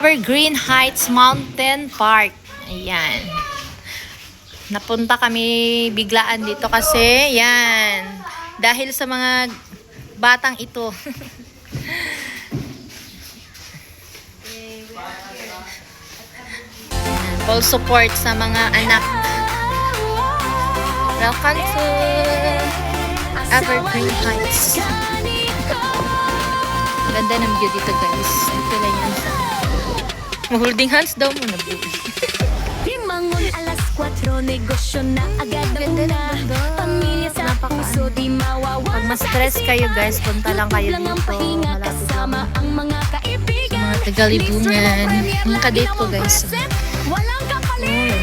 Evergreen Heights Mountain Park. Ayan. Napunta kami biglaan dito kasi, yan. Dahil sa mga batang ito. Full support sa mga anak. Welcome to Evergreen Heights. Ganda ng view dito, guys. Ito lang yan sa holding hands daw muna, baby. Limangon alas 4, negosyo na agad ang una. Pamilya sa puso, di mawawala. Pag ma-stress kayo, guys, punta lang kayo dito. Malapit lang. Ang mga kaibigan. Sa mga tagalibungan. Mga kadate ko, guys. Walang kapalit.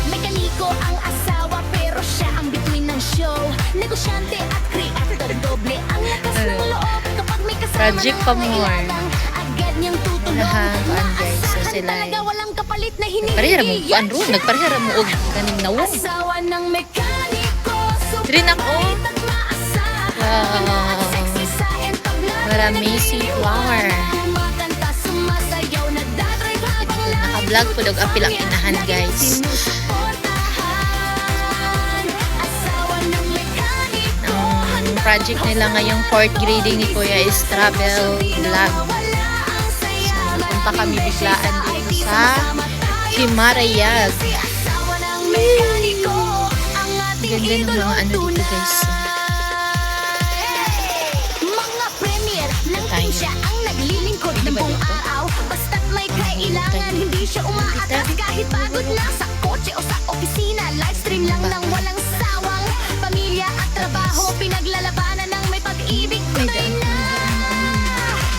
Mekaniko ang asawa, pero siya ang bituin ng show. Negosyante at creator, doble ang lakas ng loob. Kapag may kasama Project pa more. agad niyang tutulong. Lahat, guys. So sila Talaga walang kapalit na parehara mo, hinihiliyan ano, nagparehara mo og kaning nawong. Asawa ng mekaniko, Rin ako. at maasahan. Wow. Sexy sa entablado, Maraming flower. kumakanta, sumasayaw, nagdadrive habang Naka-vlog po daw apil ang inahan, guys. sinusuportahan. Asawa ng mekaniko, Ang project nila ngayong 4th grading ni Kuya is travel vlog. Punta kami biglaan dito sa Himarayag. asawa ng mekaniko, ang ating Ganda ng mga ano dito, guys. Mga premier ng Tayo. siya ang naglilingkod ng buong araw. Basta't may kailangan, hindi siya umaatras kahit pagod na sa kotse o sa opisina. Livestream lang ng walang sawang. Pamilya at trabaho, pinaglalabanan ng may pag-ibig. Tunay na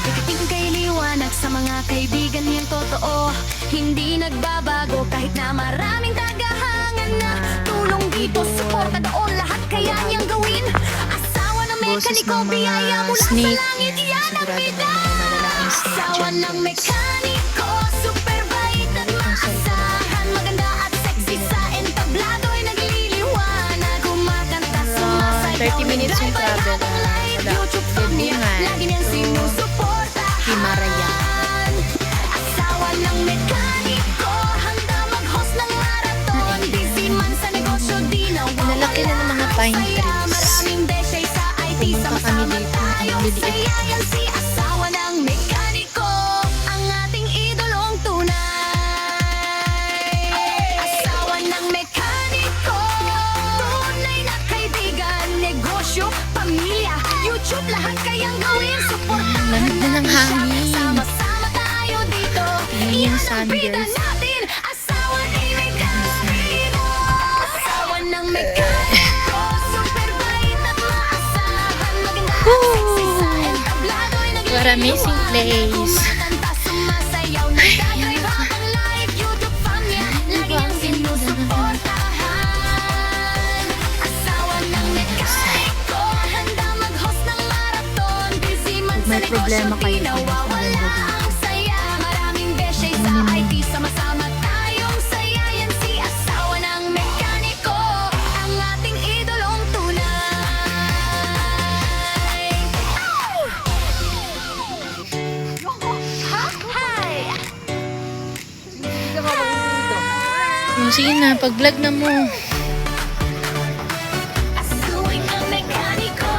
ikating kay liwanag sa mga kaibigan niyang totoo. Hindi nagbabago kahit na maraming tagahangan na tulong dito, suporta doon, lahat kaya niyang gawin. Asawa ng Boses mekaniko, ng mga biyaya mula sa snake. langit, yan ang Sigurado bida. may mga malalaking snake Asawa dyan, ng guys. mekaniko, super bait at maasahan. Maganda at sexy sa entablado'y nagliliwanag. Kumakanta, sumasayaw, 30 minutes yung nagdrive travel. habang live. Wala. YouTube fan niya, Libungan. lagi niyang So, sinusuportahan. Himarayag. Asawa ng mekaniko, handa mag-host ng marathon. Busy man sa negosyo, di nawawala. Lalaki na ng mga pine Saya, trees. maraming desay sa IT. Pumunta kami Sama-sama dito, tayo. ang liliit. Saya yan si asawa ng mekaniko, ang ating idolong tunay. Asawa ng mekaniko, tunay na kaibigan. Negosyo, pamilya, YouTube, lahat kayang gawin. Suportahan Lamig na ng natin siya. hangin. Sama-sama tayo dito. Tingnan yung Yan ang sun, bida guys. natin. Asawa ng mekaniko. Asawa ng mekaniko. Super bait at maasahan. Maganda at sexy sa entablado'y nagliliwanag. What amazing place. Kumakanta, sumasayaw, nagdadrive habang live. YouTube fan niya, lagi niyang sinusuportahan. Asawa ng mekaniko, handa mag-host ng marathon. Busy man sa May negosyo, problema kayo, di nawawala ang saya. Maraming beses sa IT, sama-sama tayong saya. Yan si asawa ng mekaniko, ang ating idolong tunay. Hi! Sige na, pag-vlog na mo. Asuwing ang mekaniko.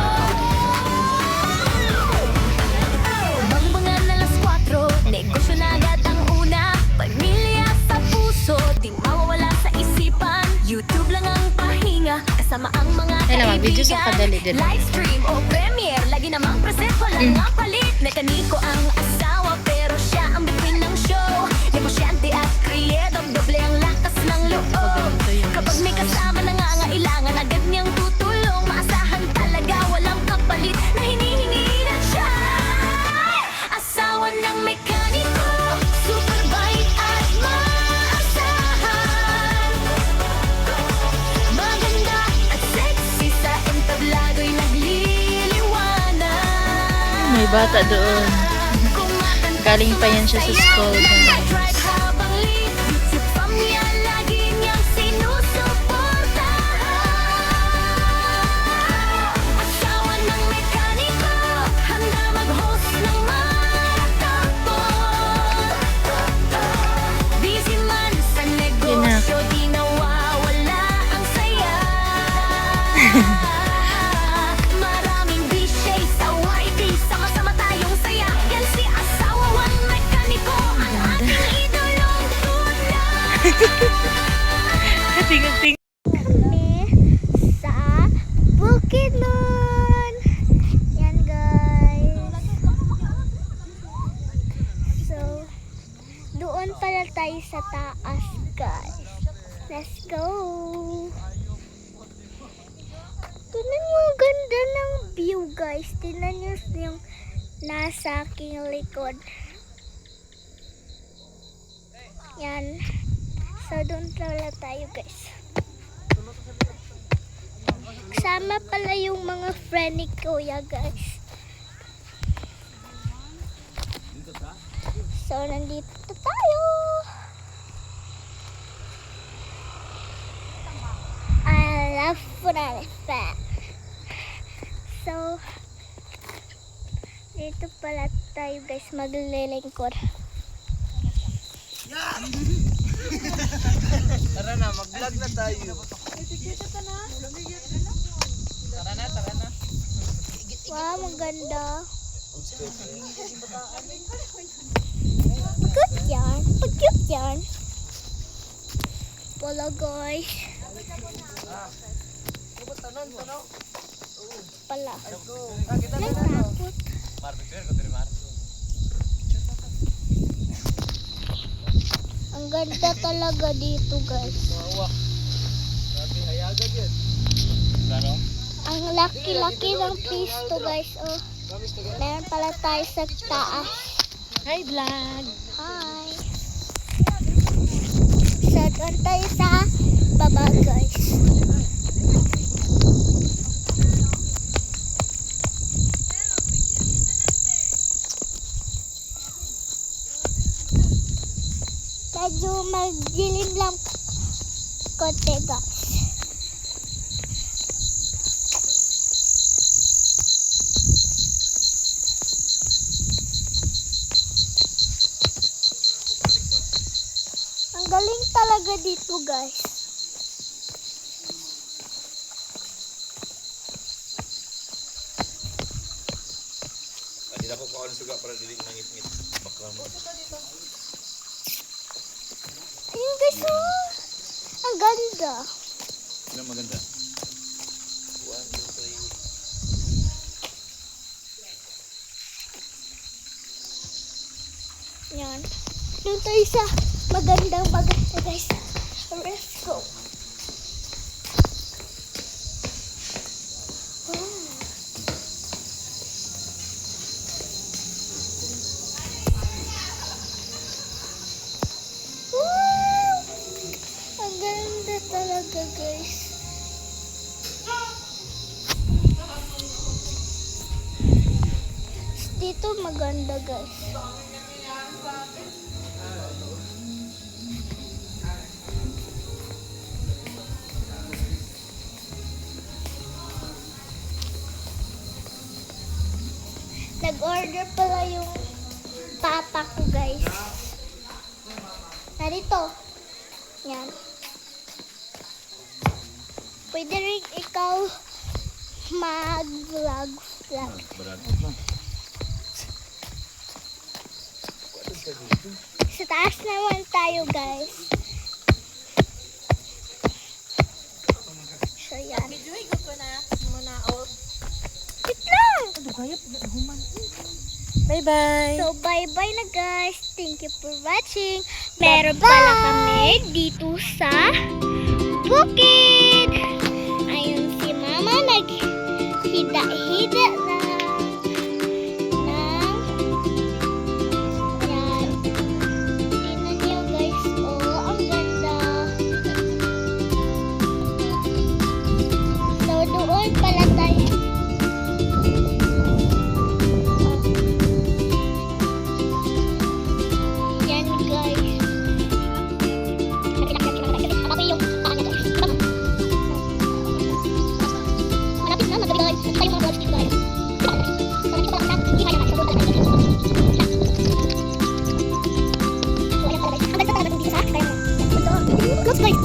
Bangbangan alas 4, negosyo na agad ang una. Pamilya sa puso, di mawawala sa isipan. YouTube lang ang pahinga, kasama ang mga Ay, lang, mag-video sa kaibigan. kadali-dali. Livestream o premiere, lagi namang present, walang nga palit. Mekaniko ang asawa, pero siya ang bituin ng show. Negosyante at creator, doble ang lakas ng loob. Kapag may kasama nangangailangan, agad niyang tutulong. Maasahan talaga, walang kapalit na hinihingilan siya. Asawa ng mekaniko, super bait at maasahan. Maganda at sexy sa entablado'y nagliliwanag. May bata doon. Kumakanta, Galing pa yan siya sa school, guys. nag-drive habang live. YouTube fam niya, lagi niyang sinusuportahan. Asawa ng mekaniko, handa mag-host ng marathon. Ting-ting. Kami sa Bukidnon. Yan guys. So, doon pala tayo sa taas guys. Let's go. Tingnan nyo, ang ganda ng view guys. Tingnan nyo yung nasa aking likod. Yan. So, doon pala tayo guys. Kasama pala yung mga friend ni Kuya guys. So, nandito tayo. I love Photography. So, dito pala tayo guys maglilingkod. Tara na, mag-vlog na tayo. Tara na. Wow, maganda. Good yan. Pag-cute yan. Wala guys. Pala. Nagtapot. Ang ganda talaga dito guys. Grabe, hayaga yun. Ang laki-laki ng pisto guys. Oh, meron pala tayo sa taas. Hi, vlog. Hi. So, doon tayo sa baba guys. Medyo magdilim lang konti guys. Ang galing talaga dito guys. Hindi na ko kaon suga para dili nangit-ngit. Bakram. Ayun guys, oh. Ang ganda. Sino maganda? 1, 2, 3. Yan. Doon tayo sa maganda guys. Let's go. Wow. Wow! Ang ganda talaga guys. Dito maganda guys. Nag-order pala yung papa ko guys. Narito. Yan. Pwede rin ikaw mag-vlog. Sa taas naman tayo guys. So yan. Wait lang! Bye-bye. So, bye-bye na guys. Thank you for watching. Meron pala kami dito sa bukid. Ayun si Mama naghida-hida na. Yan. Tingnan niyo guys. Oh, ang ganda. So, doon pala tayo. Yan guys. Malapit na, magabi guys. Tayo mga vlogs dito guys. Malapit pa lang sa hindi kaya na. So, doon tayo. So, ayan pala guys. Ang ganda talaga dito sa kaya mo. Vlogs guys.